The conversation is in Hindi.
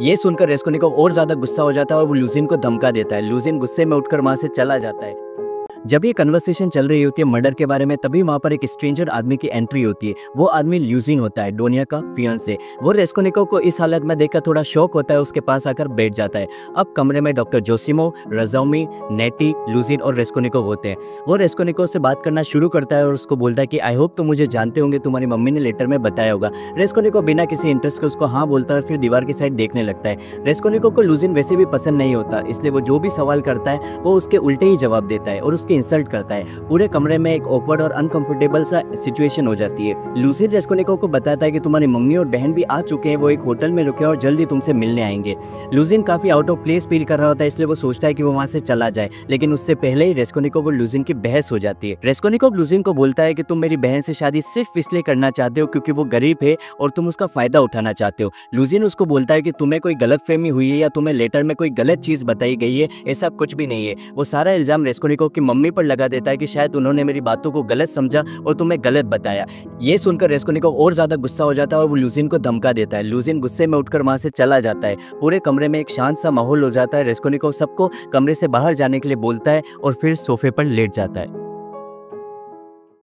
ये सुनकर रेस्कोनिकोव और ज्यादा गुस्सा हो जाता है और वो लुजिन को धमका देता है। लुजिन गुस्से में उठकर वहां से चला जाता है। जब ये कन्वर्सेशन चल रही होती है मर्डर के बारे में, तभी वहाँ पर एक स्ट्रेंजर आदमी की एंट्री होती है। वो आदमी ल्यूजिन होता है, डोनिया का फियांसे। वो रेस्कोनिकोव को इस हालत में देखकर थोड़ा शॉक होता है, उसके पास आकर बैठ जाता है। अब कमरे में डॉक्टर जोसिमो, रजाउमी, नेटी, लुजिन और रेस्कोनिकोव होते हैं। वो रेस्कोनिकोव से बात करना शुरू करता है और उसको बोलता है कि आई होप तुम मुझे जानते होंगे, तुम्हारी मम्मी ने लेटर में बताया होगा। रेस्कोनिकोव बिना किसी इंटरेस्ट के उसको हाँ बोलता है, फिर दीवार की साइड देखने लगता है। रेस्कोनिकोव को लुजिन वैसे भी पसंद नहीं होता, इसलिए वो जो भी सवाल करता है वो उसके उल्टे ही जवाब देता है और उसकी इंसल्ट करता है। पूरे कमरे में एक ऑकवर्ड और अनकंफर्टेबल सा सिचुएशन हो जाती है। लुजिन रेस्कोनिकोव को बताता है कि तुम्हारी मम्मी और बहन भी आ चुके हैं, वो एक होटल में रुके और जल्दी तुमसे मिलने आएंगे। लुजिन काफी आउट ऑफ प्लेस फील कर रहा होता है, इसलिए वो सोचता है कि वो वहां से चला जाए, लेकिन उससे पहले ही रेस्कोनिकोव और लुजिन की बहस हो जाती है। रेस्कोनिकोव लुजिन को बोलता है कि तुम मेरी बहन से शादी सिर्फ इसलिए करना चाहते हो क्योंकि वो गरीब है और तुम उसका फायदा उठाना चाहते हो। लुजिन उसको बोलता है कि तुम्हें कोई गलतफहमी हुई है या तुम्हें लेटर में कोई गलत चीज बताई गई है, ऐसा कुछ भी नहीं है। वो सारा इल्जाम रेस्कोनिकोव की मम्मी पर लगा देता है कि शायद उन्होंने मेरी बातों को गलत समझा और तुम्हें गलत बताया। ये सुनकर रेस्कोनिकोव और ज्यादा गुस्सा हो जाता है और वो लुजिन को धमका देता है। लुजिन गुस्से में उठकर वहां से चला जाता है। पूरे कमरे में एक शांत सा माहौल हो जाता है। रेस्कोनिकोव सबको कमरे से बाहर जाने के लिए बोलता है और फिर सोफे पर लेट जाता है।